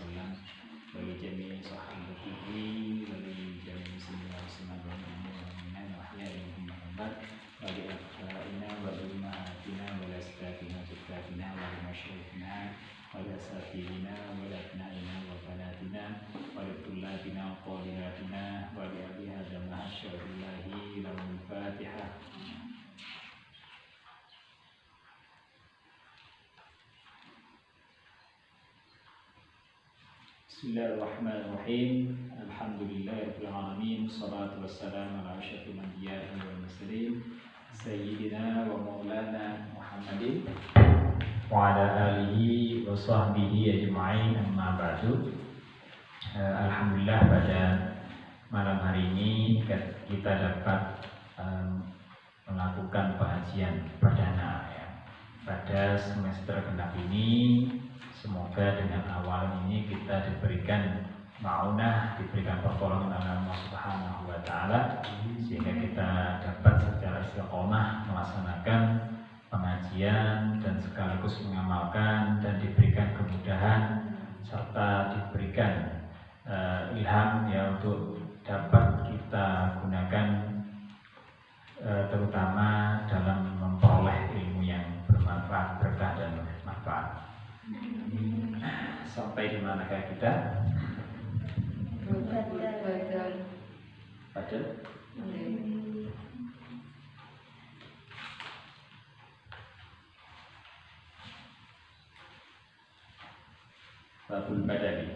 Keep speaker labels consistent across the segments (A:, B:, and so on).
A: وسلم ولجميع صحابته ولجميع المسلمين والمسلمات والمؤمنين والمؤمنات وأحياء منهم الأموات ولآبائنا ولأمهاتنا ولأسلافنا وجداتنا ولمشايخنا ولأساتذتنا ولأبنائنا وبناتنا ولطلابنا وطالباتنا ولأهل هذا المعشر الله لهم الفاتحة. Bismillahirrahmanirrahim. Alhamdulillahirabbil alamin. Wassalatu wassalamu ala asyrafil anbiya'i wal mursalin sayyidina wa maulana Muhammadin wa ala alihi wa sahbihi ajma'in, amma ba'du. Alhamdulillah, pada malam hari ini kita dapat melakukan pengajian perdana ya, pada semester genap ini. Semoga dengan awal ini kita diberikan ma'unah, diberikan pertolongan Allah Subhanahu wa Ta'ala, sehingga kita dapat secara istiqomah melaksanakan pengajian dan sekaligus mengamalkan, dan diberikan kemudahan serta diberikan ilham ya untuk dapat kita gunakan terutama dalam memperoleh ilmu yang bermanfaat, berkah dan manfaat. Sampai di manakah kita? Pada Babul Badali.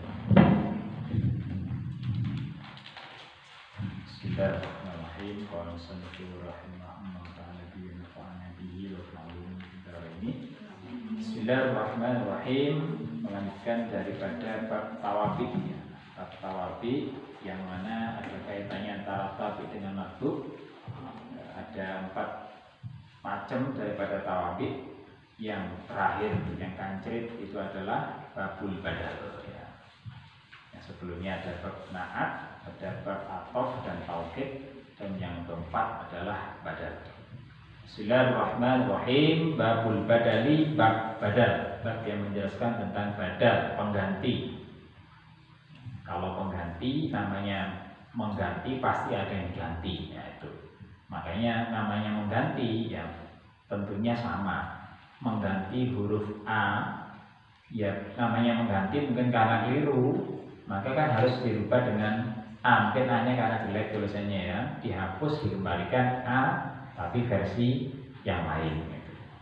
A: Bismillahirrahmanirrahim. Qala sallallahu rahimahullah ta'ala bi nafa'ana bihi wa fa'alun ini. Bismillahirrahmanirrahim. Melanjutkan daripada bab tawabi, bab tawabi yang mana ada kaitannya antara tawabi dengan matbu. Ada 4 macam daripada tawabi. Yang terakhir, yang kancrit itu adalah babul badal ya. Yang sebelumnya ada bab naat, ada bab atof dan taukid, dan yang keempat adalah badal. Bismillahirrahmanirrahim. Babul badali, bab badal, bab yang menjelaskan tentang badal, pengganti. Kalau pengganti, namanya mengganti pasti ada yang ganti ya, itu. Makanya namanya mengganti ya tentunya sama. Mengganti huruf A ya namanya mengganti, mungkin karena keliru maka kan harus dirubah dengan A. Mungkin A nya karena jelek tulisannya ya, dihapus, dikembalikan A tapi versi yang lain.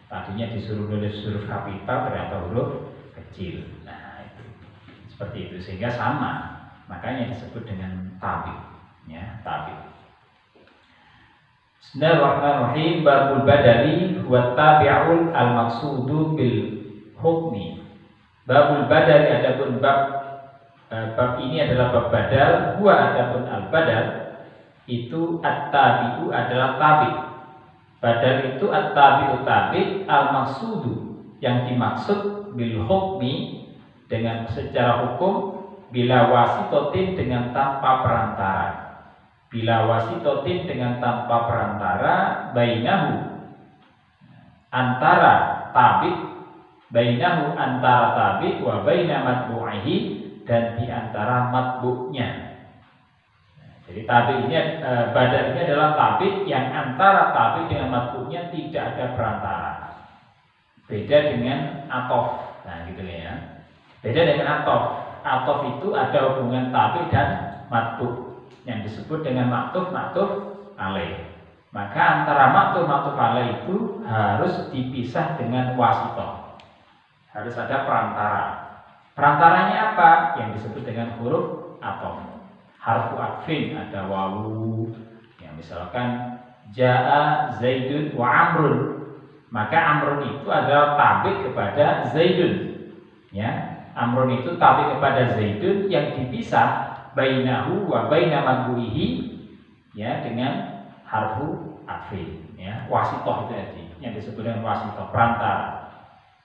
A: Tadinya disuruh nulis huruf kapital ternyata huruf kecil. Nah itu seperti itu, sehingga sama, makanya disebut dengan tabik ya, tabik. Bismillahirrahmanirrahim. Babul badali wa tabi'ul al-maqsudu bil hukmi. Babul badali, adapun bab ini adalah bab badal. Huwa, adapun al-badal itu at-tabi'u adalah tabi'. Badal itu at-tabi'u tabi', al-maqsudu yang dimaksud bil hukmi dengan secara hukum, bila wasitotin dengan tanpa perantara. Bila wasitotin dengan tanpa perantara, bainahu antara tabi, bainahu antara tabi, wa baina matbu'ihi dan di antara matbu'nya. Jadi tabi ini, badal ini adalah tabi yang antara tabi dengan matbu'nya tidak ada perantara. Beda dengan atof. Nah gitu ya. Beda dengan atof. Atof itu ada hubungan tabi dan matbu', yang disebut dengan maktuf alaih. Maka antara maktuf alaih itu harus dipisah dengan wasitoh. Harus ada perantara. Perantaranya apa? Yang disebut dengan huruf atof. Harfu atfin, ada wawu. Yang misalkan Ja'a Zaidun wa Amrun, maka Amrun itu adalah tabi kepada Zaidun. Ya, Amrun itu tabi kepada Zaidun yang dipisah bainahu wa baina madbu'ihi ya dengan harfu atfin ya, wasitoh itu tadi yang disebut dengan wasitoh, perantara.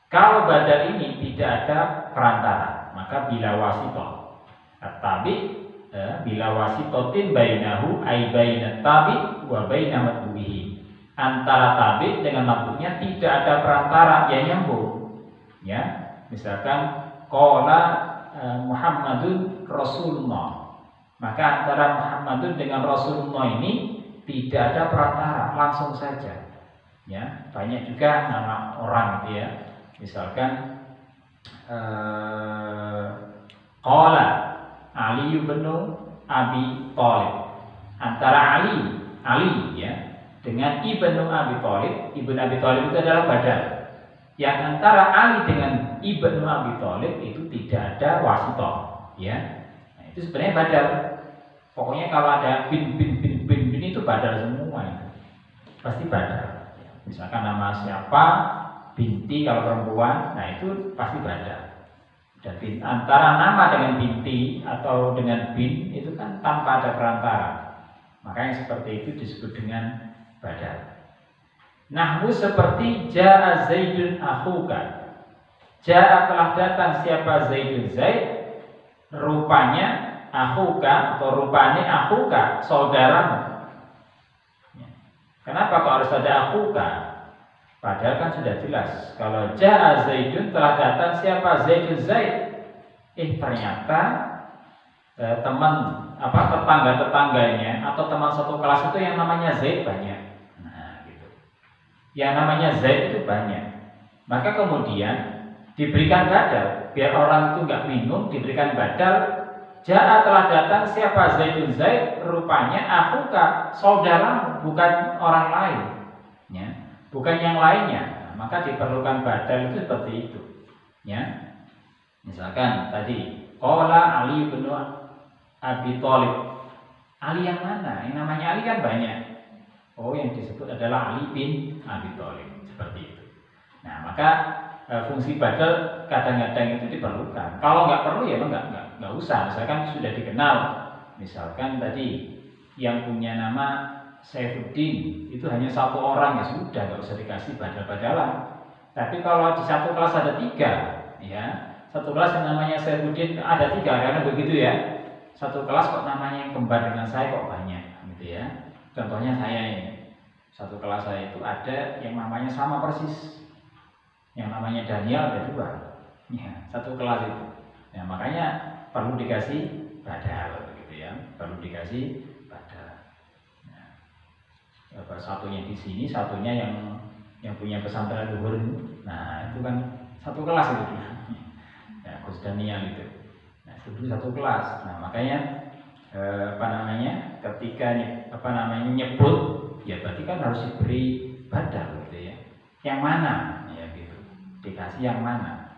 A: Kalau badal ini tidak ada perantara, maka bila wasitoh at-tabi bila wasitotin bainahu ay bainat tabi wa baina madbu'ihi, antara tabi dengan madbu'nya tidak ada perantara yang nyambung ya. Misalkan qala Muhammadun Rasulullah. Maka antara Muhammadun dengan Rasulullah ini tidak ada perantara, langsung saja. Ya, banyak juga nama orang gitu ya. Misalkan qala Ali bin Abi Thalib. Antara Ali ya dengan Ibnu Abi Thalib. Ibnu Abi Thalib itu adalah badal. Yang antara Ali dengan Ibnu Abi Thalib itu tidak ada wasithah, ya. Nah, itu sebenarnya badal. Pokoknya kalau ada bin itu badal semua itu. Pasti badal. Misalkan nama siapa, binti kalau perempuan, nah itu pasti badal. Dan antara nama dengan binti atau dengan bin itu kan tanpa ada perantara. Makanya seperti itu disebut dengan badal. Nahwu seperti Ja'a Zaidun akhuka. Ja'a telah datang siapa Zaidun Zaid, rupanya akhuka atau rupanya akhuka, saudaramu. Kenapa kok harus ada akhuka? Padahal kan sudah jelas. Kalau Ja'a Zaidun telah datang siapa Zaidun Zaid. Ternyata teman tetangga-tetangganya atau teman satu kelas itu yang namanya Zaid banyak. Yang namanya Zaid itu banyak. Maka kemudian diberikan badal biar orang itu nggak bingung, diberikan badal. Ja'a telah datang siapa Zaidun Zaid, rupanya akhuka, saudaramu, bukan orang lain, ya, bukan yang lainnya. Maka diperlukan badal itu seperti itu, ya. Misalkan tadi qala Ali bin Abi Thalib. Ali yang mana? Yang namanya Ali kan banyak. Oh, yang disebut adalah Ali bin Abi Thalib, seperti itu. Nah, maka fungsi badal kadang-kadang itu diperlukan. Kalau nggak perlu ya nggak usah. Misalkan sudah dikenal, misalkan tadi yang punya nama Saifuddin itu hanya satu orang, ya sudah, nggak usah dikasih badal-badalan. Tapi kalau di satu kelas ada 3, ya, satu kelas yang namanya Saifuddin ada 3, karena begitu ya. Satu kelas kok namanya yang kembar dengan saya kok banyak, gitu ya. Contohnya saya ini, satu kelas saya itu ada yang namanya sama persis, yang namanya Daniel ada 2, ya, satu kelas itu. Nah, makanya perlu dikasih badal, gitu ya, perlu dikasih badal. Nah, satunya di sini, satunya yang punya pesantren luhur. Nah, itu kan satu kelas itu, ya, Gus Daniel itu. Nah, itu satu kelas. Nah, makanya ketika nyebut, ya berarti kan harus diberi badal, gitu ya. Yang mana, ya gitu, dikasih yang mana.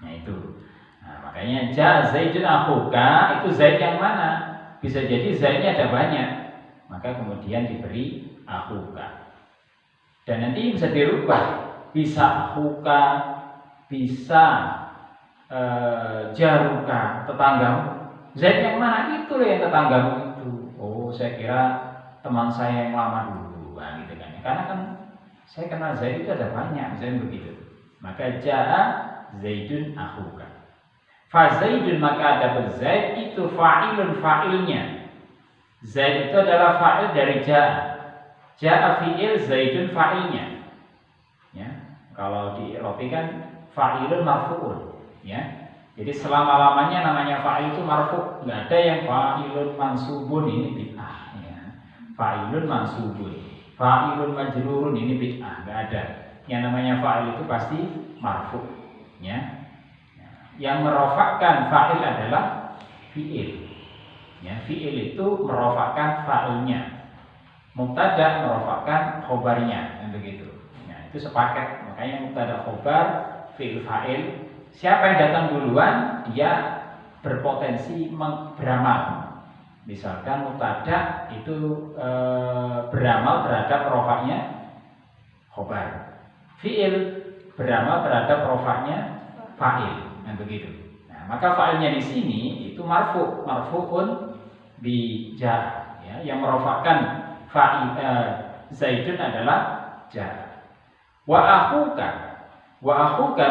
A: Nah itu. Nah, makanya Ja Zaidun akhuka, itu Zaid yang mana? Bisa jadi Zaidnya ada banyak, maka kemudian diberi akhuka. Dan nanti bisa dirubah, bisa akhuka, bisa jaruka, tetanggamu. Zaid yang mana? Itu loh yang tetanggamu itu. Oh, saya kira teman saya yang lama dulu, nah, gitu kan. Karena kan saya kenal Zaid itu ada banyak, misalnya begitu. Maka Ja'a Zaidun akhuka. Fa Zaidun, maka ada Zaid itu fa'ilun, fa'ilnya. Zaid itu adalah fa'il dari Ja'a. Ja'a fi'il, Zaidun fa'ilnya. Ya, kalau di Eropa kan fa'ilun marfu'un, ya. Jadi selama-lamanya namanya fa'il itu marfu', nggak ada yang fa'ilun mansubun, ini bid'ah, ya. Fa'ilun mansubun, fa'ilun majrurun, ini bid'ah, nggak ada. Yang namanya fa'il itu pasti marfu', ya. Yang merofakkan fa'il adalah fi'il, ya. Fi'il itu merofakkan fa'ilnya, mubtada merofakkan khobarnya, yang begitu. Nah, itu sepaket. Makanya mubtada khobar, fi'il fa'il. Siapa yang datang duluan, dia berpotensi beramal. Misalkan mubtada itu beramal terhadap rofaknya khobar, fi'il beramal terhadap rofaknya fa'il, nah begitu. Nah, maka fa'ilnya di sini itu marfu'un bi ja, ya, yang merofakkan fa'il Zaidun adalah ja. Wa akhuka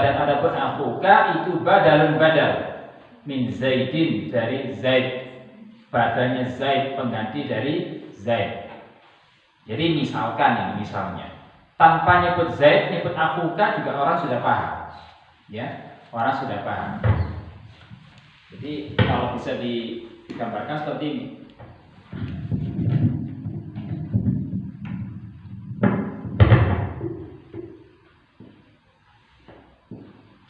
A: dan ada pun akhuka itu badalun badal min Zaidin, dari Zaid, badalnya Zaid, pengganti dari Zaid. Jadi misalkan ini, misalnya tanpa nyebut Zaid, nyebut akhuka juga orang sudah paham, ya, orang sudah paham. Jadi kalau bisa digambarkan seperti ini.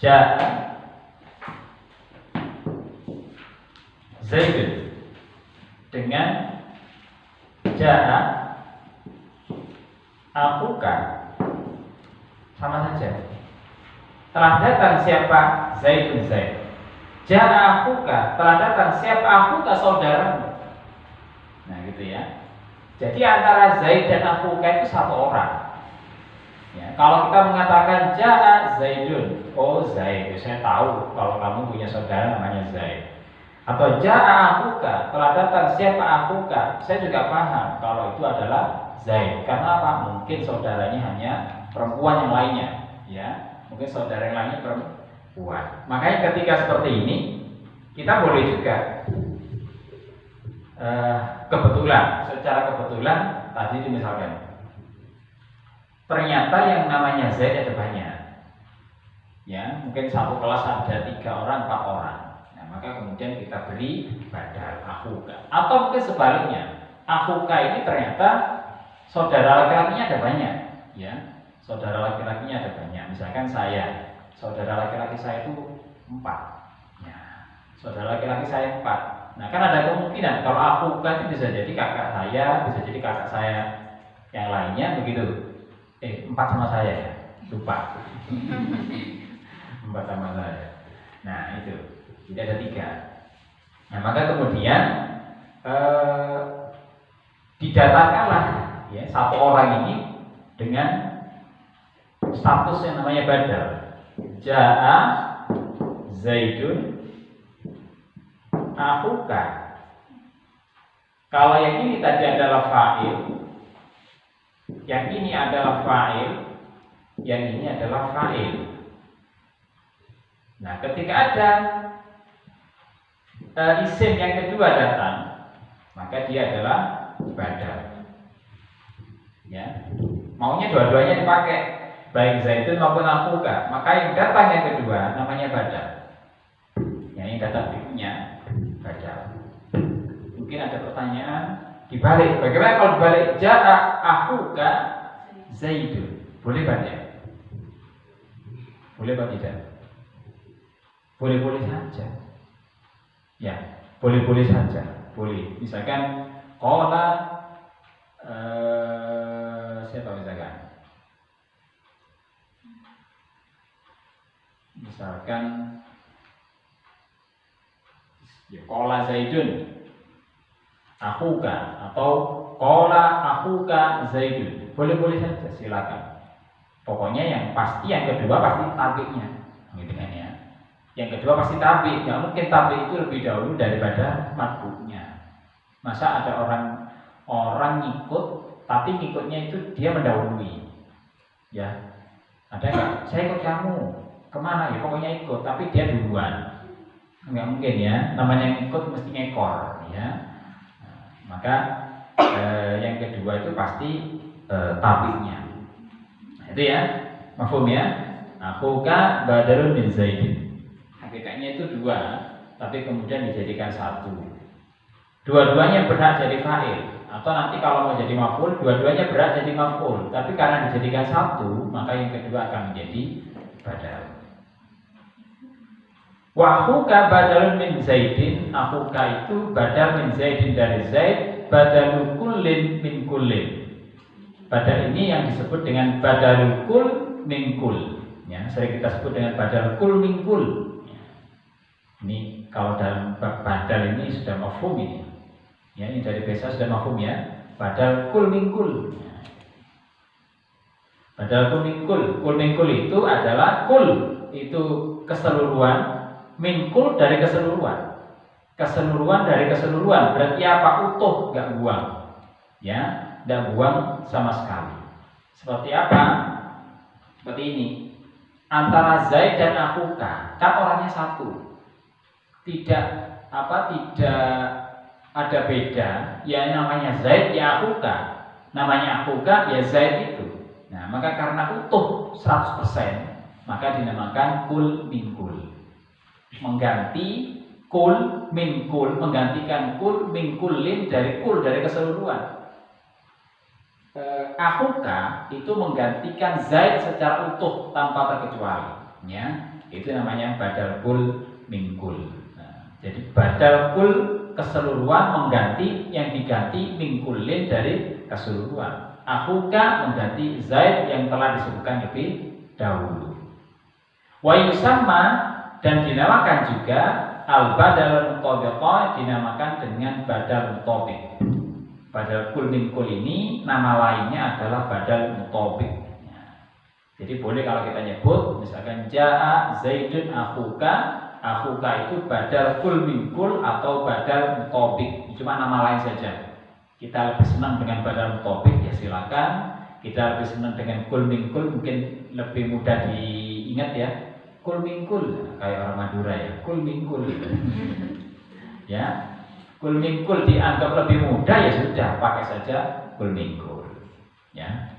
A: Ja'a Zaidun dengan ja'a akuka sama saja. Telah datang siapa? Zaidun Zaid. Ja'a akuka, telah datang siapa? Akuka saudaramu. Nah gitu ya. Jadi antara Zaid dan akuka itu satu orang. Ya, kalau kita mengatakan ja'a Zaidun, oh Zaid, saya tahu kalau kamu punya saudara namanya Zaid. Atau ja'a akuka, telah datang siapa akuka, saya juga paham kalau itu adalah Zaid. Karena apa? Mungkin saudaranya hanya perempuan yang lainnya, ya. Mungkin saudara yang lainnya perempuan. Makanya ketika seperti ini, kita boleh juga kebetulan, secara kebetulan tadi misalkan ternyata yang namanya Zaid ada banyak, ya mungkin satu kelas ada 3 orang, 4 orang. Nah maka kemudian kita beri badal akuka. Atau mungkin sebaliknya, akuka ini ternyata saudara laki-lakinya ada banyak, ya saudara laki-lakinya ada banyak. Misalkan saya, saudara laki-laki saya itu 4, ya saudara laki-laki saya 4. Nah kan ada kemungkinan kalau akuka itu bisa jadi kakak saya, bisa jadi kakak saya yang lainnya begitu. 4 sama saya ya, lupa. 4 sama saya. Nah itu, tidak ada 3. Nah maka kemudian didatakanlah ya satu orang ini dengan status yang namanya badal. Ja'a Zaidun akuka. Kalau yang ini tadi adalah fa'il, yang ini adalah fa'il, yang ini adalah fa'il. Nah, ketika ada isim yang kedua datang, maka dia adalah badal. Ya, maunya dua-duanya dipakai, baik Zaidun maupun akuka. Maka yang datang yang kedua namanya badal. Yang datang berikutnya badal. Mungkin ada pertanyaan. Dibalik, bagaimana kalau dibalik? Ja'a akuka Zaidun. Boleh kan ya? Boleh apa tidak? Boleh-boleh saja. Ya, boleh-boleh saja. Boleh. Misalkan qala siapa misalkan? Misalkan ya, qala Zaidun akuka atau qala akuka Zaidun. Boleh-boleh saja, silakan. Pokoknya yang pasti yang kedua pasti tabi'nya. Gitu kan ya. Yang kedua pasti tabi', nggak mungkin tabi' itu lebih dahulu daripada matbu'nya. Masa ada orang ngikut tapi ngikutnya itu dia mendahului. Ya. Ada enggak? Saya ikut kamu. Kemana ya? Pokoknya ikut, tapi dia duluan. Nggak mungkin ya. Namanya ngikut mesti ngekor, ya. Maka yang kedua itu pasti tabi'nya. Itu ya, mafhum ya. Akuka badalun min Zaidin. Hakikatnya itu 2, tapi kemudian dijadikan 1. Dua-duanya berhak jadi fa'il. Atau nanti kalau mau jadi maf'ul, dua-duanya berhak jadi maf'ul. Tapi karena dijadikan 1, maka yang kedua akan menjadi badal. Wa akhuka badalun min Zaidin. Akhuka itu badal min Zaidin dari Zaid. Badalul kullin min kullin. Badal ini yang disebut dengan badalul kul min kul. Ya, sering kita sebut dengan badal kul min kul. Ini kalau dalam badal ini sudah mafhum ini. Ya, ini dari bahasa sudah mafhum ya. Badal kul min kul. Badal kul min kul. Kul min kul itu adalah kul itu keseluruhan, min kul dari keseluruhan. Keseluruhan dari keseluruhan berarti apa? Utuh, enggak buang. Ya, enggak buang sama sekali. Seperti apa? Seperti ini. Antara Zaid dan akuka kan orangnya satu. Tidak ada beda. Ya namanya Zaid ya akuka. Namanya akuka ya Zaid itu. Nah, maka karena utuh 100%, maka dinamakan kul min kul. Mengganti kul min kul, menggantikan kul min kulin dari kul, dari keseluruhan. Akhuka itu menggantikan Zaid secara utuh tanpa terkecuali, ya. Itu namanya badal kul min kul. Nah, jadi badal kul keseluruhan mengganti yang diganti min kulin dari keseluruhan. Akhuka mengganti Zaid yang telah disebutkan lebih dahulu. Wa yusamma, dan dinamakan juga al badal mutabiqah, dinamakan dengan badal mutabiq. Badal kul min kul ini nama lainnya adalah badal mutabiq. Jadi boleh kalau kita nyebut misalkan jaa Zaidun akhuka, akhuka itu badal kul min kul atau badal mutabiq. Cuma nama lain saja. Kita lebih senang dengan badal mutabiq, ya silakan. Kita lebih senang dengan kul min kul, mungkin lebih mudah diingat ya. Kul min kul, kayak orang Madura ya. Kul min kul. Ya. Kul min kul dianggap lebih mudah, ya sudah, pakai saja kul min kul. Ya.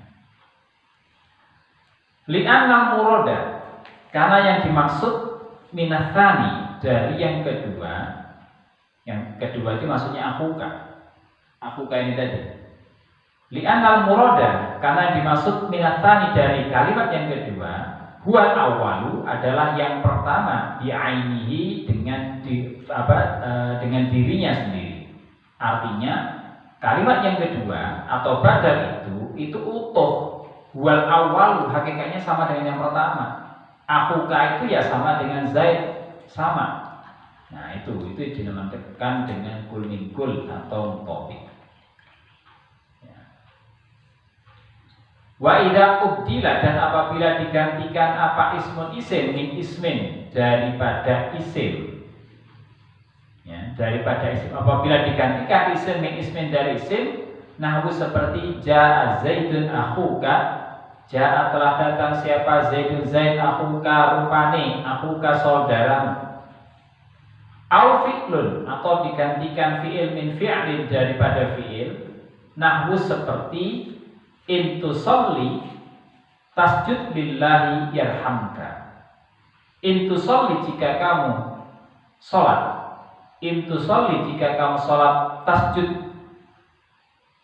A: Li'anna muroda, karena yang dimaksud minatsani dari yang kedua itu maksudnya akhuka. Akhuka ini tadi. Li'anna muroda, karena yang dimaksud minatsani dari kalimat yang kedua, huwal awalu adalah yang pertama, bi'ainihi dengan dirinya sendiri. Artinya kalimat yang kedua atau badal itu utuh. Wal awal hakikatnya sama dengan yang pertama. Akhuka itu ya sama dengan Zaid, sama. Nah itu dinamakan dengan kul min kul atau mutabiq. Ya. Wa idza ubdila, dan apabila digantikan apa ismun isim min ismin daripada isim. Ya, daripada isim, apabila digantikan isim min ismin dari isim, nahwu seperti jaa Zaidun akhuka, jaa telah datang siapa Zaidun Zaid akhuka rupane, akhuka saudaramu. Au fi'lun, atau digantikan fi'il min fi'lin daripada fi'il, nahwu seperti intusolli tasjud lillahi yarhamka. Intusolli jika kamu sholat, intusolli jika kamu sholat, tasjud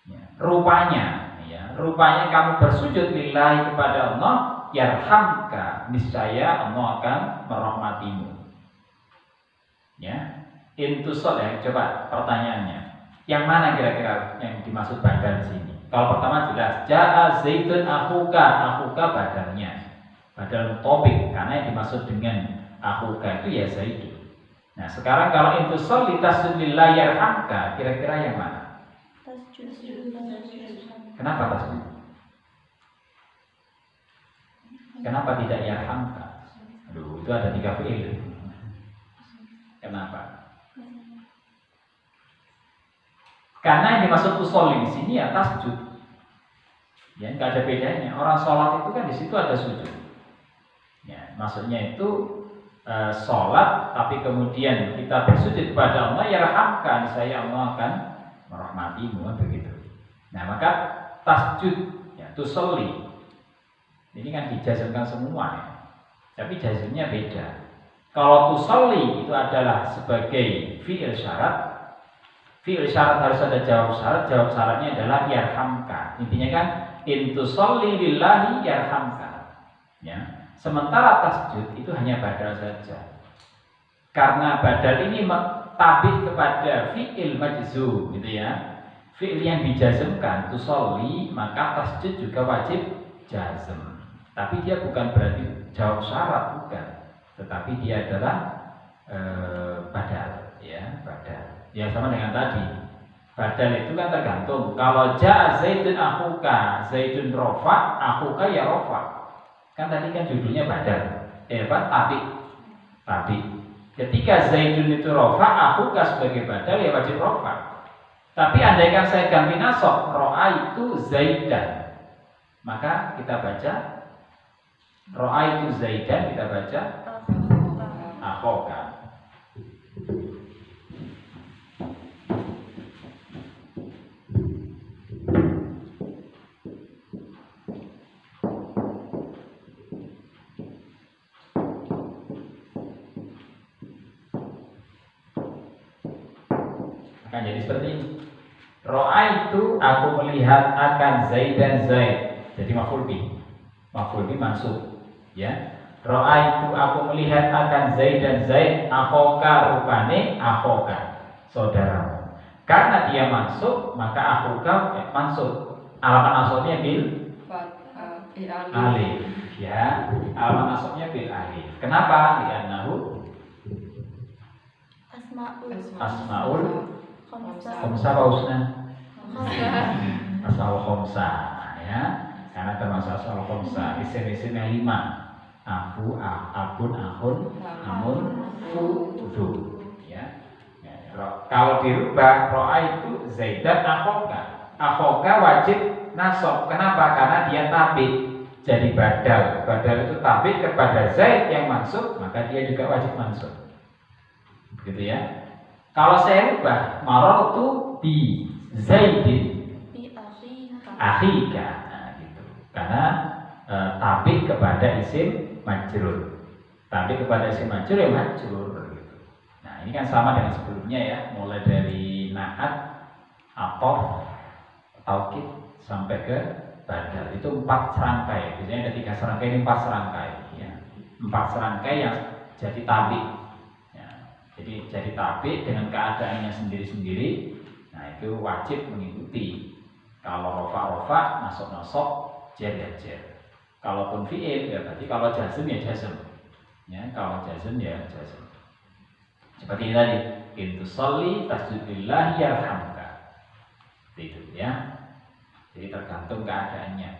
A: ya, rupanya kamu bersujud lillahi kepada Allah, yarhamka, niscaya Allah akan merahmatimu. Ya, intusol ya, coba pertanyaannya, yang mana kira-kira yang dimaksud badal di sini? Kalau pertama jelas, jaa Zaidun akhuka badalnya, badal topik, karena yang dimaksud dengan akhuka itu ya Zaidun. Nah sekarang kalau intusol litasjud lillahi yarhamka, kira-kira yang mana? Kenapa tasjud? Kenapa tidak yarhamka? Aduh, itu ada 3 fi'il. Kenapa? Karena yang dimaksud usolli di sini ya tasjud. Ya, nggak ada bedanya. Orang sholat itu kan di situ ada sujud. Ya, maksudnya itu sholat, tapi kemudian kita bersujud kepada Allah, yarhamka, saya Allah akan merahmatimu, begitu. Nah maka tasjud, ya tusolli, ini kan dijazmkan semua ya. Tapi jazmnya beda. Kalau tusolli itu adalah sebagai fi'il syarat. Fi'il syarat harus ada jawab syarat. Jawab syaratnya adalah yarhamka. Intinya kan intusolli lillahi yarhamka. Ya. Sementara tasjud itu hanya badal saja. Karena badal ini tabik kepada fi'il majzum, gitu ya. Fi'il yang dijazmkan tusolli, maka tasjud juga wajib jazm. Tapi dia bukan berarti jawab syarat, bukan. Tetapi dia adalah badal, ya, badal. Ya sama dengan tadi. Badal itu kan tergantung. Kalau jaa Zaidun akhuka, Zaidun rofa, akhuka ya rofa. Kan tadi kan judulnya badal. Tapi ketika Zaidun itu rofa, akhuka sebagai badal ya wajib rofa. Tapi andaikan saya ganti nasab, ro'a itu Zaidan, maka kita baca ro'a itu Zaidan, kita baca akhoka. akan jadi seperti ini. Ra'aitu, aku melihat akan Zaid dan Zaid. Jadi maf'ul bih mansub. Ya. Ra'aitu, aku melihat akan Zaid dan Zaid, akhoka rupane akhoka, saudaramu. Karena dia mansub, maka akhoka mansub. Alamat nasabnya bil alif. Ya, alamat nasabnya bil alif. Kenapa? Li'annahu asmaul khamsah pausna. Asmaul khamsah, ya. Karena termasuk asmaul khamsah, isim-isim yang 5. Abu, abun, ahun, amun, fudu. Ya. Kalau dirubah ro'a itu Zaidan akhoka. Akhoka wajib nasab. Kenapa? Karena dia tabi. Jadi badal. Badal itu tabi kepada Zaid yang mansub, maka dia juga wajib mansub. Begitu ya. Kalau saya rubah marartu bi Zaidin akhika. Nah, gitu. Karena tabi kepada isim majrur. Tapi kepada isim majrur ya majrur gitu. Nah, ini kan sama dengan sebelumnya ya, mulai dari na'at, atof, taukid sampai ke badal. Itu 4 serangkai. Biasanya ada 3 serangkai, ini 4 serangkai ya. 4 serangkai yang jadi tabi. Ya. Jadi jadi tabi dengan keadaannya sendiri-sendiri. Nah, itu wajib mengikuti. Kalau rofa, nasab, jar ya jar. Kalaupun fi'il ya berarti kalau jazm ya jazm. Ya, kalau jazm ya jazm. Seperti ini tadi, in tusalli tasjudillah yarhamka. Itu ya. Jadi tergantung keadaannya.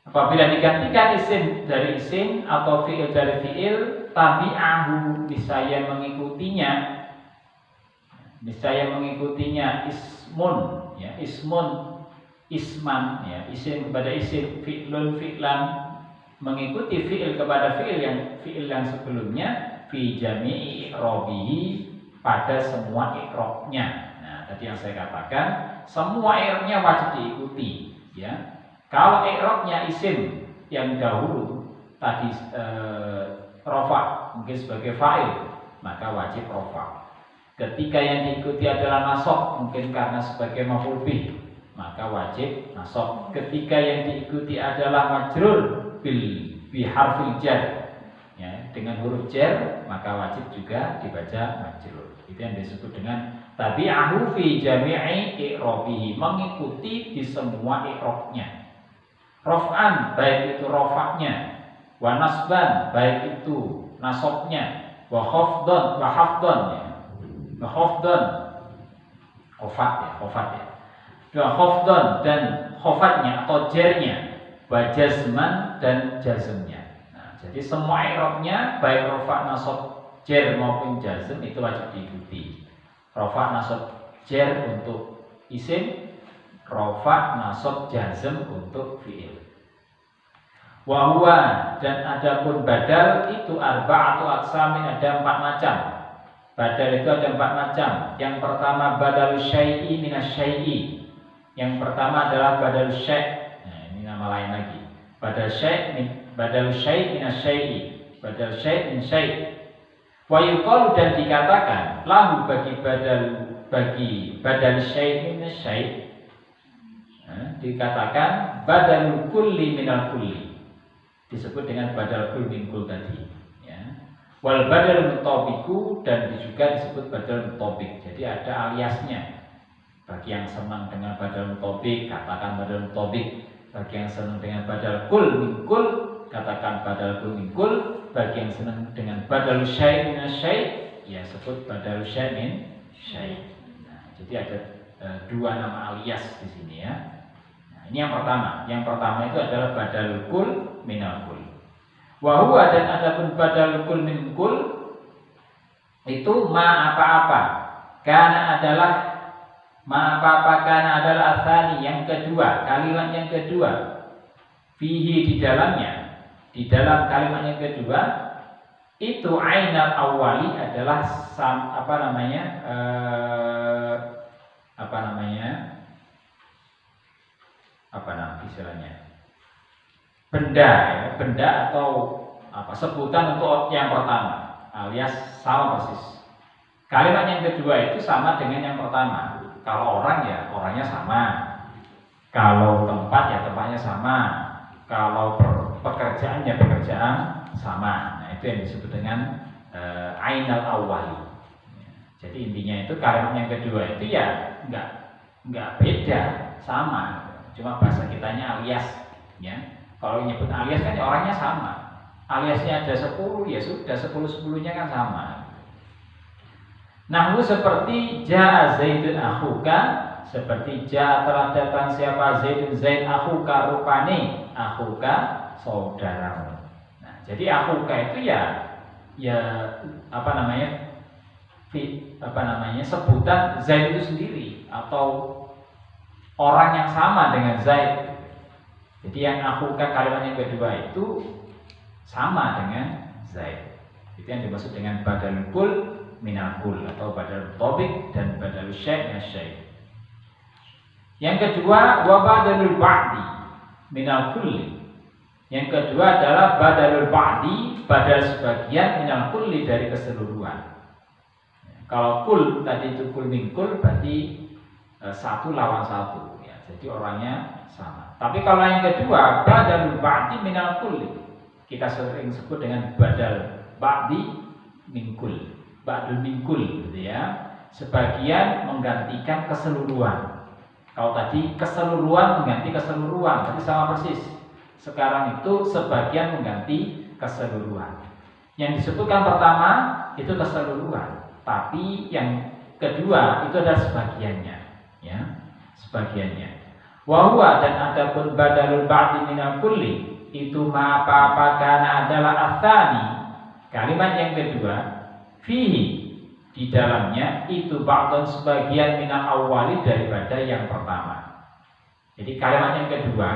A: Apabila digantikan isim dari isim atau fi'il dari fi'il, tabi'ahu, niscaya mengikutinya. Niscaya mengikutinya ismun, ya, isman, ya, isim kepada isim, fi'lun fi'lan, mengikuti fi'il kepada fi'il yang sebelumnya, fi jami'i i'rabihi, pada semua i'rabnya. Nah, tadi yang saya katakan, semua i'rabnya wajib diikuti, ya. Kalau i'rabnya isim yang dahulu tadi rofa, mungkin sebagai fa'il, maka wajib rofa. Ketika yang diikuti adalah nasab, mungkin karena sebagai maf'ul bih, maka wajib nasab. Ketika yang diikuti adalah majrur bi harfil jar, ya, dengan huruf jar, maka wajib juga dibaca majrur. Itu yang disebut dengan tabi'ahu fi jami'i i'rabihi, mengikuti di semua i'rabnya. Raf'an, baik itu rafa'nya, wa nasban, baik itu nasabnya, wa khafdan, ya. Wa khafdan, khafat ya. Wa khafdan, dan khafatnya atau jarnya, wa jazman, dan jazmnya. Nah, jadi semua i'rabnya baik rafa', nasab, jar maupun jazm itu wajib diikuti. Rafa', nasab, jar untuk isim, rafa', nasab, jazm untuk fi'il. Wa huwa, dan adapun badal itu arba'atu aqsamin, ada 4 macam. Badal itu ada 4 macam. Yang pertama badal syai'i minas syai'i. Yang pertama adalah badal syai'. Nah, ini nama lain lagi. Badal syai' minas syai'i. Badal syai' min syai'. Wa yuqalu, dan dikatakan lahu bagi badal syai' minas syai'. Nah, dikatakan badalul kulli minal kulli. Disebut dengan badal kul min kul tadi. Wal badal mutabiku, dan juga disebut badal mutabik. Jadi ada aliasnya. Bagi yang senang dengan badal mutabik, katakan badal mutabik. Bagi yang senang dengan badal kul min kul, katakan badal kul min kul. Bagi yang senang dengan badal syai' min syai', ya sebut badal syai' min syai'. Nah, jadi ada 2 nama alias di sini ya. Nah, ini yang pertama. Yang pertama itu adalah badal kul minal kul. Wa huwa, dan adapun badal kul min kul itu ma apa-apa. Karena adalah ma apa-apa, karena adalah asani, yang kedua, kalimat yang kedua. Fihi, di dalamnya, di dalam kalimat yang kedua itu ainal awwali adalah istilahnya benda, ya, benda atau sebutan untuk yang pertama, alias sama persis. Kalimat yang kedua itu sama dengan yang pertama. Kalau orang ya orangnya sama. Kalau tempat ya tempatnya sama. Kalau pekerjaan ya pekerjaan sama. Nah, itu yang disebut dengan ainal awwali. Jadi intinya itu kalimat yang kedua itu ya enggak beda, sama. Cuma bahasa kitanya alias, ya. Kalau nyebut alias kan ya orangnya sama. Aliasnya ada 10 ya sudah 10-10-nya kan sama. Nahwu seperti jaa Zaidun akhuka, seperti jaa telah datang siapa Zaidun Zaid akhuka rupane akhuka saudaramu. Nah, jadi akhuka itu ya apa namanya sebutan Zaid itu sendiri atau orang yang sama dengan Zaid. Jadi yang akhuka kalimat yang kedua itu sama dengan Zaid. Itu yang dimaksud dengan badalul kul minal kul atau badalul tobik dan badalul syai' minal syai'. Yang kedua wa badalul ba'di minal kulli. Yang kedua adalah badalul ba'di, badal sebagian minal kulli dari keseluruhan. Kalau kul tadi itu kul min kul berarti satu lawan satu ya. Jadi orangnya sama. Tapi kalau yang kedua badalul ba'di minal kulli, kita sering sebut dengan badal ba'di min kul, ba'dul min kul gitu ya. Sebagian menggantikan keseluruhan. Kalau tadi keseluruhan mengganti keseluruhan, tadi sama persis. Sekarang itu sebagian mengganti keseluruhan. Yang disebutkan pertama itu keseluruhan, tapi yang kedua itu adalah sebagiannya, ya, sebagiannya. Wahwa dan adapun badalul ba'di minal kulli itu apa karena adalah atsani, kalimat yang kedua, fihi di dalamnya itu ba'dun sebagian minal awwali daripada yang pertama. Jadi kalimat yang kedua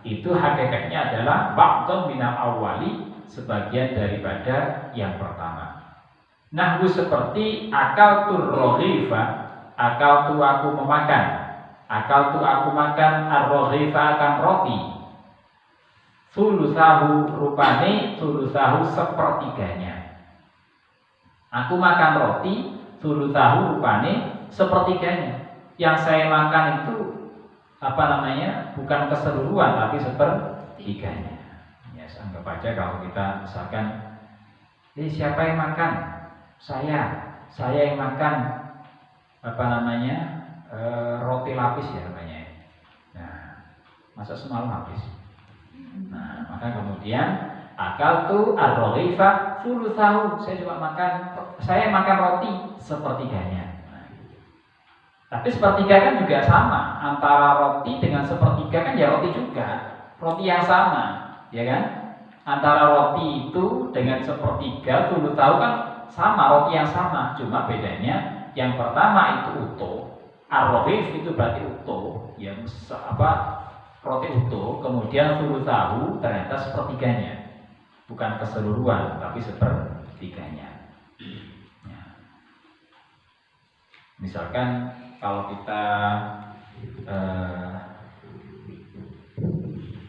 A: itu hakikatnya adalah ba'dun minal awwali, sebagian daripada yang pertama. Nahwu seperti akal tu roghifa, akal tu aku memakan, akal tu aku makan ar-roghifa akan roti. Sulusahu rupane sulusahu sepertiganya. Aku makan roti, sulusahu rupane sepertiganya. Yang saya makan itu bukan keseluruhan tapi sepertiganya. Ya, anggap aja kalau kita misalkan, siapa yang makan? Saya yang makan roti lapis ya namanya. Nah, masa semalam habis. Nah, maka kemudian akal tu ar-roghifa sulusahu, saya makan roti sepertiganya. Nah, tapi sepertiga kan juga sama, antara roti dengan sepertiga kan ya roti juga, roti yang sama, ya kan? Antara roti itu dengan sepertiga sulusahu kan sama, roti yang sama, cuma bedanya yang pertama itu utuh, ar-roghif itu berarti utuh, yang roti utuh, kemudian sulusahu ternyata sepertiganya, bukan keseluruhan tapi sepertiganya. Ya. Misalkan kalau kita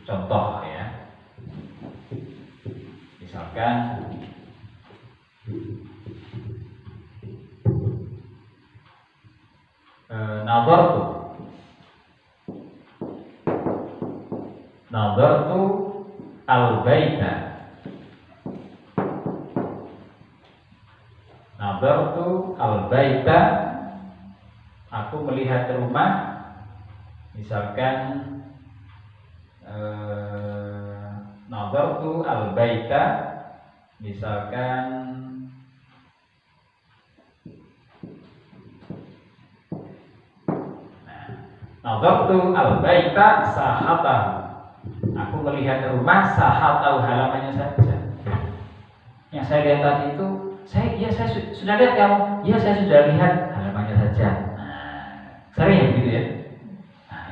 A: contoh ya, misalkan Nazartu al-baita, nazartu al-baita, aku melihat rumah. Misalkan nazartu al-baita, misalkan nazartu al-baita sahatahu, aku melihat rumah sahatahu halamannya saja. Yang saya lihat tadi itu, saya sudah lihat kamu, ya saya sudah lihat halamannya saja. Nah, sering gitu ya. Nah,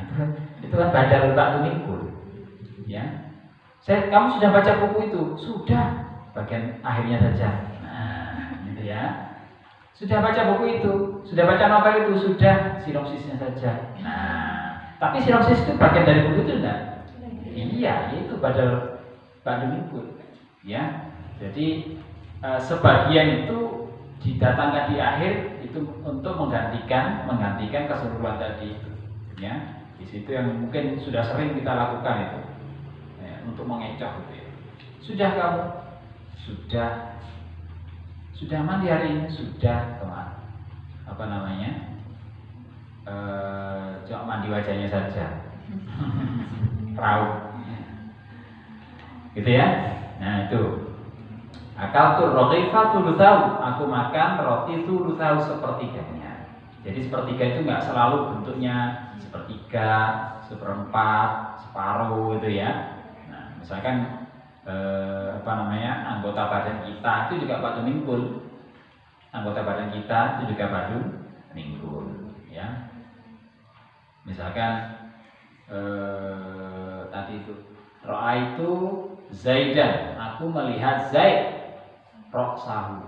A: itu kan badal ba'du min kul. Ya. Kamu sudah baca buku itu? Sudah, bagian akhirnya saja. Nah, gitu ya. Sudah baca buku itu, sudah baca novel itu, sudah, sinopsisnya saja. Nah, tapi sinopsis itu bagian dari buku itu enggak? Iya, itu badal ba'du min kul. Ya. Jadi sebagian itu didatangkan di akhir itu untuk menggantikan keseluruhan tadi itu, ya. Di situ yang mungkin sudah sering kita lakukan itu, ya, untuk mengecoh gitu ya. Sudah kamu? Sudah mandi hari ini? Sudah teman. Apa namanya? Cuma mandi wajahnya saja. Raut. Gitu ya. Nah itu. Akal tuh roti thulutsahu, aku makan roti thulutsahu sepertiganya. Jadi sepertiga itu nggak selalu bentuknya sepertiga, seperempat, separuh gitu ya. Nah, misalkan anggota badan kita itu juga badu mingkul. Anggota badan kita itu juga badu mingkul, ya. Misalkan tadi itu roa itu Zaidan, aku melihat Zaid roksahu,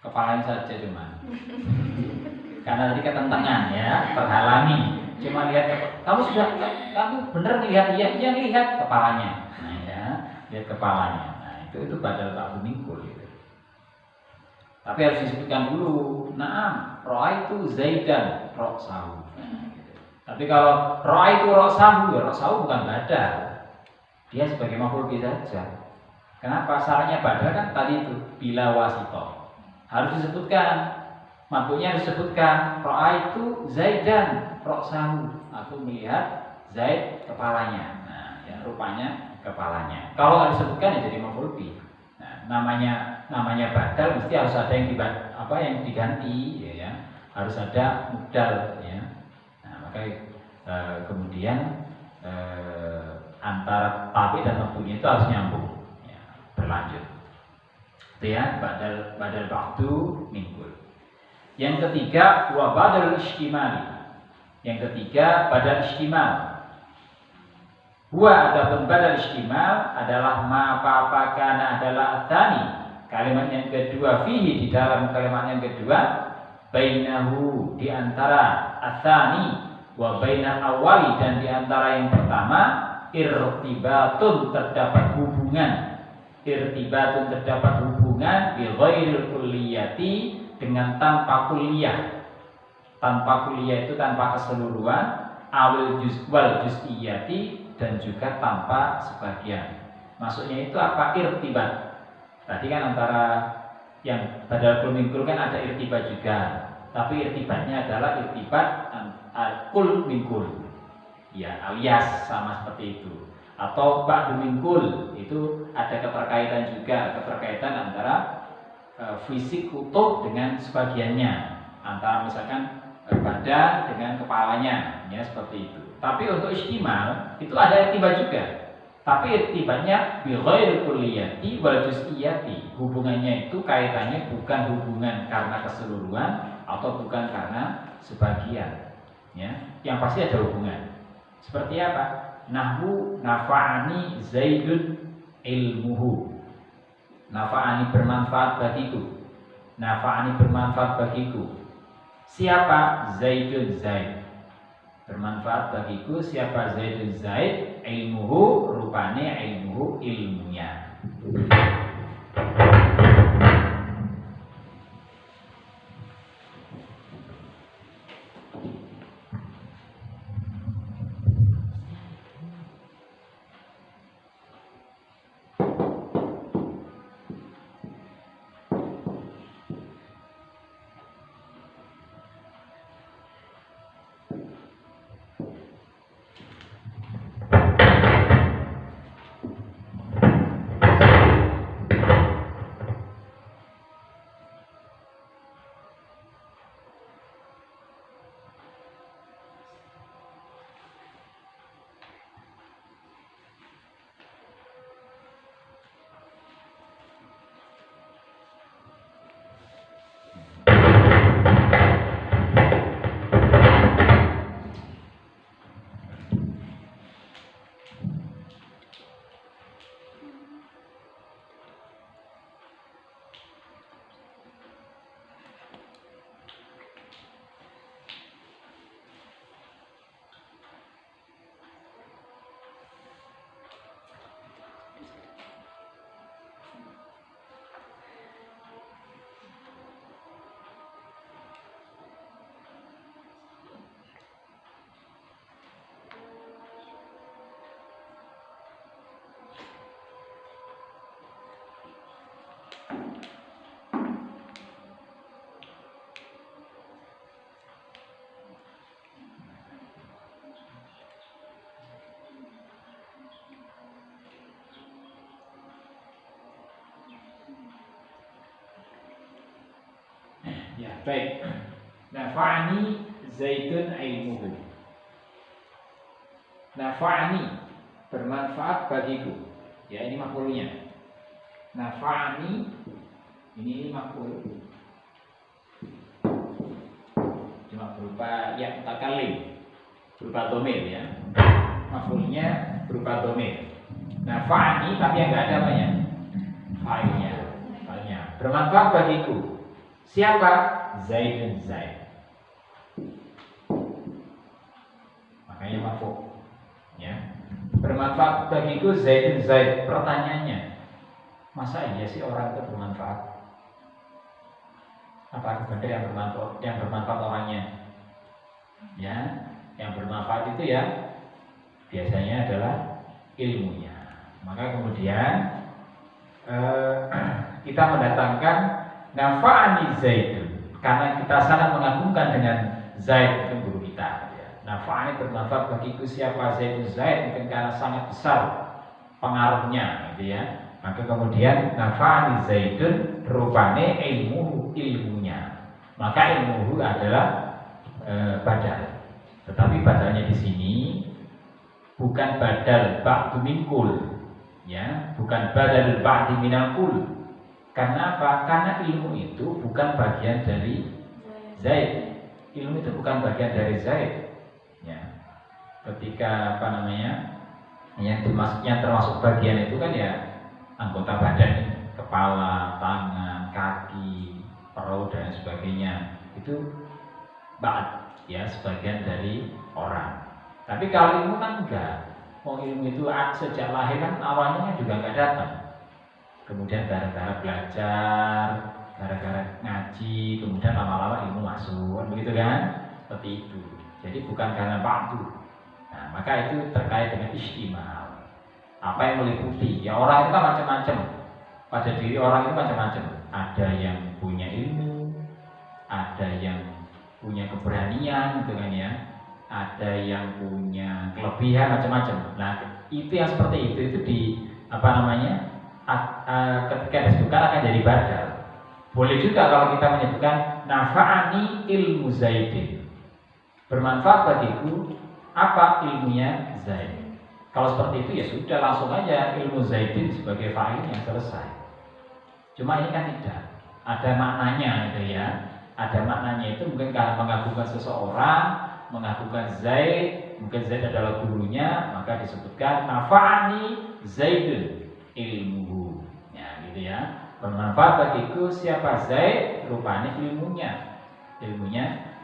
A: kepalanya saja cuma. Karena tadi ketentangan ya, terhalangi. Cuma lihat, kamu benar lihat iya lihat kepalanya. Nah ya, lihat kepalanya. Nah itu badal ba'du mingkul gitu. Tapi harus disebutkan dulu. Naam, roa itu Zaidan roksahu. Tapi kalau roa itu roksahu, ya roksahu bukan badal. Dia sebagai maf'ul bi saja. Kenapa? Syaratnya badal kan tadi itu bila wasito. Harus disebutkan. Maf'ulnya harus disebutkan. Ro'a itu Zaidan roksahu. Aku melihat Zaid kepalanya. Nah, ya rupanya kepalanya. Kalau nggak disebutkan ya jadi maf'ul bi. Nah, namanya badal mesti harus ada yang diganti, ya. Harus ada mubdal, ya. Nah, maka kemudian antara tabi dan maf'ulnya itu harus nyambung. Berlanjut itu ya, badal ba'du mingkul. Yang ketiga wa badal istimali. Yang ketiga badal istimal. Adapun badal istimal adalah ma apa kana adalah tsani. Kalimat yang kedua fihi, di dalam kalimat yang kedua, bainahu, di antara tsani wa bainal awali, dan di antara yang pertama, irtibatun, terdapat hubungan. Irtibatun, terdapat hubungan bi ghairil kulliyati, dengan tanpa kulliyah. Tanpa kulliyah itu tanpa keseluruhan, awil wal juz'iyati, dan juga tanpa sebagian. Maksudnya itu apa? Irtibat. Tadi kan antara yang badal kul mingkul kan ada irtibat juga, tapi irtibatnya adalah irtibat kul mingkul, ya, alias sama seperti itu. Atau ba'du mingkul, itu ada keterkaitan juga, keterkaitan antara fisik utuh dengan sebagiannya, antara misalkan badan dengan kepalanya, ya seperti itu. Tapi untuk istimal itu ada irtibat juga, tapi irtibatnya bi ghairil kulliyati wal juz'iyati. Hubungannya itu kaitannya bukan hubungan karena keseluruhan atau bukan karena sebagian, ya. Yang pasti ada hubungan. Seperti apa? Nahwu nafa'ani Zaidun ilmuhu. Nafa'ani bermanfaat bagiku. Nafa'ani bermanfaat bagiku. Siapa? Zaidun, Zaid. Bermanfaat bagiku. Siapa? Zaidun, Zaid. Ilmuhu, rupane ilmuhu, ilmunya. Ya, baik. Nafa'ani Zaidun ilmuhu. Nafa'ani, bermanfaat bagiku. Ya, ini maf'ulnya. Nafa'ani, ini maf'ul. Cuma berupa ya mutakallim, berupa domir ya. Maf'ulnya berupa domir. Nafa'ani, tapi yang nggak ada apa ya? Fa'ilnya. Bermanfaat bagiku. Siapa? Zaidun Zaid. Makanya maf'ul. Ya. Bermanfaat bagiku Zaidun Zaid. Pertanyaannya, masa iya sih orang itu bermanfaat? Apa benar yang bermanfaat orangnya? Ya, yang bermanfaat itu ya biasanya adalah ilmunya. Maka kemudian kita mendatangkan nafa'ani Zaidun karena kita sangat mengagumkan dengan Zaid, itu guru kita. Nafa'ani, bermanfaat bagiku siapa? Zaidun Zaid, mungkin karena sangat besar pengaruhnya, gitu ya. Maka kemudian nafa'ani Zaidun rupane ilmunya. Maka ilmuhu adalah badal. Tetapi badalnya di sini bukan badal ba'du min kul, ya, bukan badal ba'di minal kul. Karena apa? Karena ilmu itu bukan bagian dari Zaid. Ilmu itu bukan bagian dari Zaid. Ya. Ketika apa namanya? Yang termasuk bagian itu kan ya anggota badan, kepala, tangan, kaki, perut dan sebagainya. Itu ba'd, ya, sebagian dari orang. Tapi kalau ilmu kan enggak. Oh, ilmu itu sejak lahir kan awalnya kan juga enggak datang. Kemudian gara-gara belajar, gara-gara ngaji, kemudian lama-lama ilmu masuk, begitu kan? Seperti itu. Jadi bukan karena ba'du. Nah, maka itu terkait dengan istimal. Apa yang meliputi? Ya orang itu kan macam-macam. Pada diri orang itu macam-macam. Ada yang punya ilmu, ada yang punya keberanian, gitu kan ya. Ada yang punya kelebihan macam-macam. Nah, itu yang seperti itu di apa namanya? Ketika disebutkan akan jadi badal. Boleh juga kalau kita menyebutkan nafa'ani ilmu Zaidin. Bermanfaat bagiku apa? Ilmunya Zaid. Kalau seperti itu ya sudah, langsung aja ilmu Zaidin sebagai fa'ilnya selesai. Cuma ini kan tidak. Ada maknanya gitu ya. Ada maknanya itu mungkin karena mengagumkan seseorang, mengagumkan Zaid, mungkin Zaid adalah gurunya, maka disebutkan nafa'ani Zaidun ilmuhu, ya gitu ya. Bermanfaat bagiku siapa? Zaid, rupanya ilmunya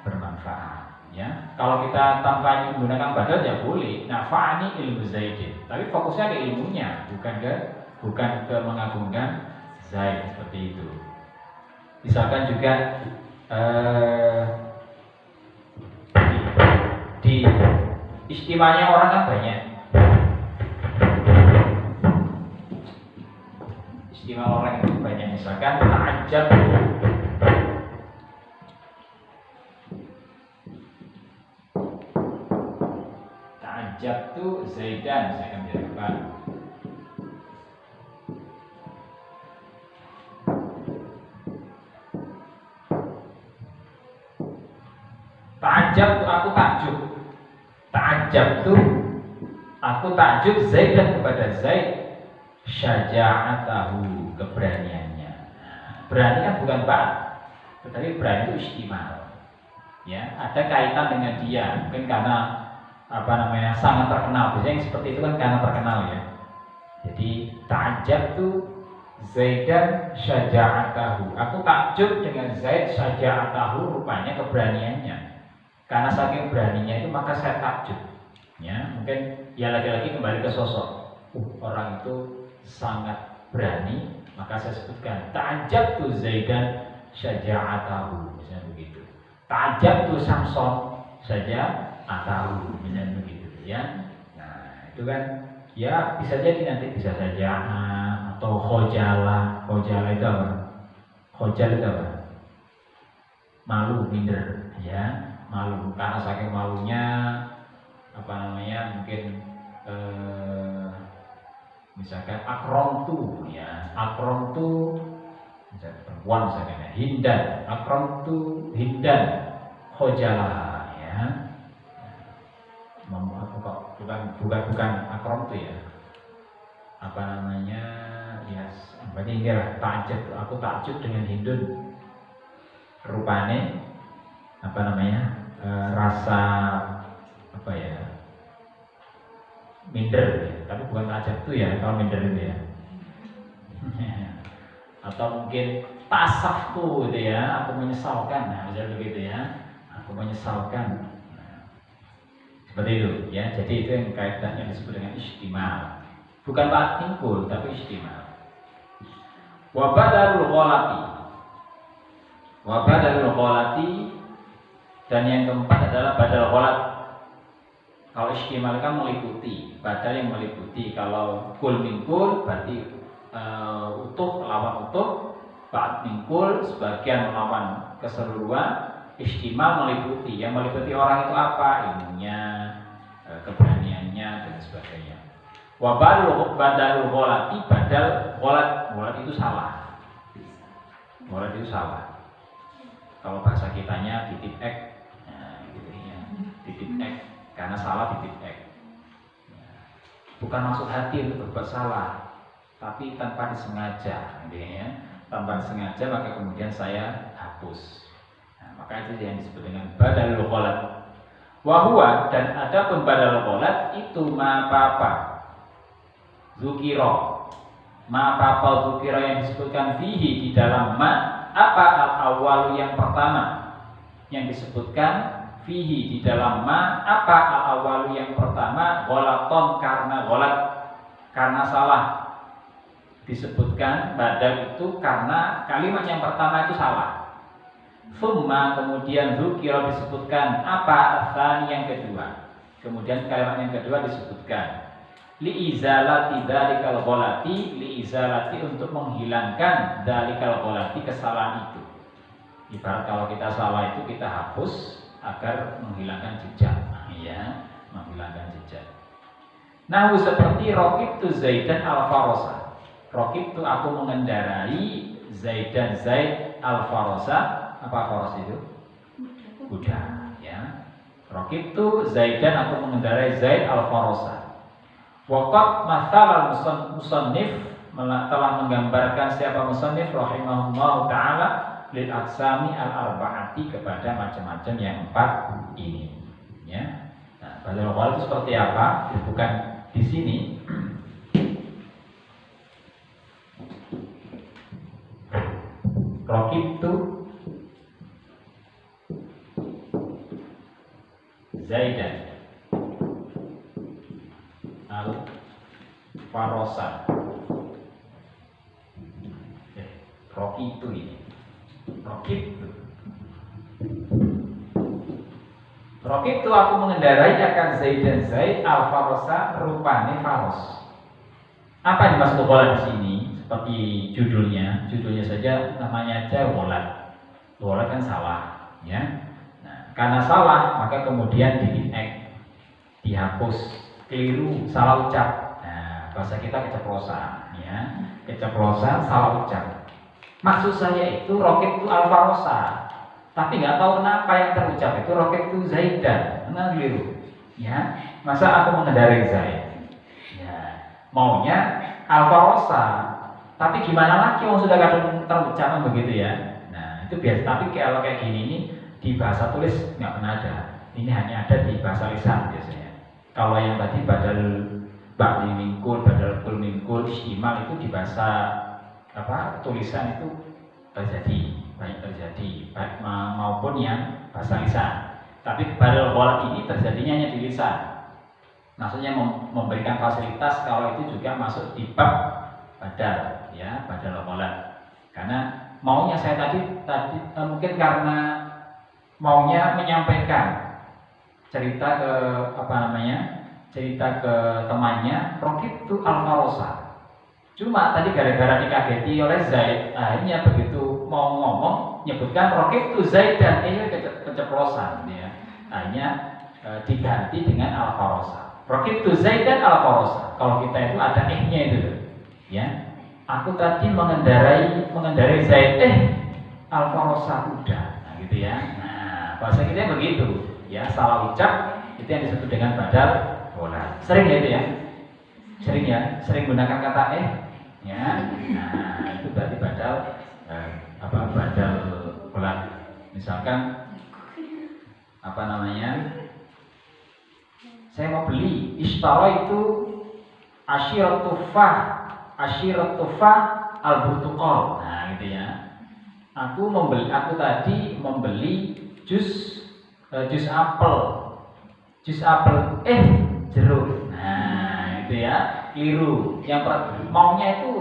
A: bermanfaat, ya. Kalau kita tanpa menggunakan badal ya boleh, nafa'ani ilmu Zaidin, tapi fokusnya ke ilmunya, bukan ke mengagumkan Zaid, seperti itu. Misalkan juga di istimewanya orang kan banyak. Istimewa orang itu banyak, misalkan ta'ajjab tuh Zaidan, saya akan bilang ta'ajjab tuh aku takjub. Ta'ajjab tuh aku takjub Zaidan kepada Zaid, syaja'atahu, keberaniannya. Berani kan bukan ba'd, tetapi berani itu istimal. Ya, ada kaitan dengan dia, mungkin karena apa namanya sangat terkenal. Biasanya yang seperti itu kan karena terkenal ya. Jadi ta'ajjab tuh Zaidan syaja'atahu. Aku takjub dengan Zaid syaja'atahu, rupanya keberaniannya. Karena saking beraninya itu maka saya takjub. Ya, mungkin ya lagi-lagi kembali ke sosok. Orang itu sangat berani, maka saya sebutkan ta'ajjabtu Zaidan syaja'atahu, misalnya begitu. Ta'ajjabtu Samson syaja'atahu, misalnya begitu ya. Nah, itu kan ya bisa jadi nanti bisa saja atau khojala. Khojala itu apa? Khojal itu apa? Malu, minder, ya. Malu, karena saking malunya apa namanya mungkin misalkan akrom tu perempuan misalnya Hindan, akramtu Hindan khojalah ya. Bukan akramtu ya. Apa namanya? Ya, berarti enggak takjub. Aku takjub dengan Hindun. Rupane apa namanya? Rasa apa ya? Minder ya. Tapi bukan takjub tuh ya, kalau minder itu ya. Atau mungkin tasafku gitu ya, aku menyesalkan, nah misalnya begitu ya, aku menyesalkan, nah, seperti itu ya. Jadi itu yang kaitannya disebut dengan istimal, bukan pak tingkul tapi istimal. Wabadalul gholati, dan yang keempat adalah badal gholat. Kalau istimal kan meliputi, badal yang meliputi. Kalau kul mingkul berarti utuh lawan utuh, ba'd mingkul sebagian melawan keseluruhan, istimal meliputi. Yang meliputi orang itu apa? Ilmunya, keberaniannya dan sebagainya. Wa badalul gholati, badal gholat itu salah. Gholat itu salah. Kalau bahasa kitanya titip ek, nah, gitu ya. Titip ek karena salah titip ek. Bukan maksud hati untuk berbuat salah, tapi tanpa disengaja, gitu ya. Tanpa disengaja maka kemudian saya hapus. Nah, maka itu yang disebut dengan badalul gholat. Wahua, dan adapun badalul gholat itu ma-papa zukiro, ma-papa zukiro yang disebutkan fihi di dalam ma. Apa al-awwalu yang pertama yang disebutkan fihi di dalam ma? Apa al-awwalu yang pertama? Gholaton, karena gholat, karena salah. Disebutkan badal itu karena kalimat yang pertama itu salah. Summa, kemudian zukiro disebutkan apa? Tsani, yang kedua. Kemudian kalimat yang kedua disebutkan li'izalati dzalikal gholati, li'izalati untuk menghilangkan dzalikal gholati, kesalahan itu. Ibarat kalau kita salah itu kita hapus agar menghilangkan jejak, ya, menghilangkan jejak. Nah, seperti raqibtu Zaidan al-Farasa. Raqibtu, aku mengendarai Zaidan, Zaid al-Farasa. Apa faras itu? Kuda, ya. Raqibtu Zaidan, aku mengendarai Zaid al-Farasa. Waqat masalah musannif, telah menggambarkan siapa musannif rahimahullah ta'ala lil aqsami al-arba'ati, kepada macam-macam yang empat ini, ya. Nah, badal gholat itu seperti apa? Bukan di sini. Raqibtu Zaidan al-Farasa. Raqibtu ini. Raqibtu, aku mengendarai akan Zaid dan Zaid al-Farasa, rupane faros. Apa yang dimaksud gholat di sini? Seperti judulnya saja namanya aja gholat. Gholat kan salah, ya. Nah, karena salah maka kemudian dihapus, keliru, salah ucap. Nah, bahasa kita keceplosan, ya. Keceplosan, salah ucap. Maksud saya itu raqibtu al-Farasa, tapi nggak tahu kenapa yang terucap itu raqibtu Zaidan, karena keliru, ya. Masa aku mengendarai Zaid, ya, maunya al-Farasa, tapi gimana lagi yang sudah kadang terucap begitu ya. Nah, itu biasa. Tapi kalau kayak gini ini di bahasa tulis nggak pernah ada. Ini hanya ada di bahasa lisan biasanya. Kalau yang tadi badal ba'di mingkul, badal kul mingkul, istimal itu di bahasa tulisan itu terjadi, banyak terjadi, baik maupun yang bahasa lisan. Tapi badal gholat ini terjadinya hanya di lisan. Maksudnya memberikan fasilitas kalau itu juga masuk di bab badal, ya, badal gholat. Karena maunya saya tadi mungkin karena maunya menyampaikan cerita ke cerita ke temannya, raqibtu al-Farasa. Cuma tadi gara-gara dikageti oleh Zaid, akhirnya begitu mau ngomong nyebutkan raqibtu Zaidan, keceplosan, ya. Akhirnya diganti dengan al-Farasa. Raqibtu Zaidan al-Farasa. Kalau kita itu ada nya itu, ya. aku tadi mengendarai Zaid, Al-Farosa kuda. Nah, gitu ya. Nah, bahasa kita begitu. Ya, salah ucap itu yang disebut dengan badal bolat. Sering ya itu ya. Sering gunakan kata ya. Nah, itu berarti badal badal bolat. Misalkan saya mau beli, ishtara itu asyiratufah al-burtuqal. Nah, gitu ya. Aku tadi membeli jus apel. Jus apel jeruk. Nah, itu ya. Keliru. Yang maunya itu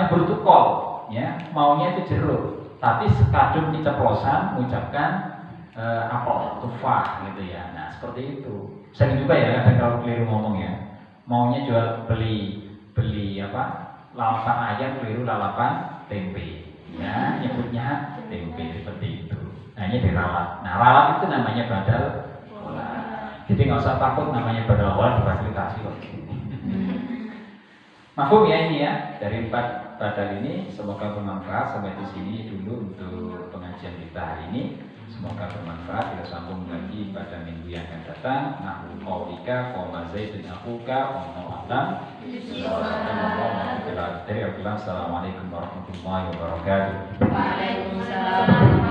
A: burtuqal, ya. Maunya itu jeruk. Tapi sekadung keceplosan mengucapkan apel, tufah gitu ya. Nah, seperti itu. Sering juga ya kadang kalau keliru ngomong ya. Maunya beli lalapan ayam, keliru lalapan tempe. Ya, nyebutnya tempe seperti itu. Nah, ini diralat. Nah, ralat itu namanya badal bolat. Jadi nggak usah takut namanya badal bolat difasilitasi kok. Mafhum ya ini ya dari 4 badal ini. Semoga bermanfaat. Sampai di sini dulu untuk pengajian kita hari ini. Semoga bermanfaat. Kita sambung lagi pada minggu yang akan datang. Nahwu qaulika qoma zaidun aquka wallahu a'lam. Assalamualaikum warahmatullahi wabarakatuh.
B: Waalaikumsalam.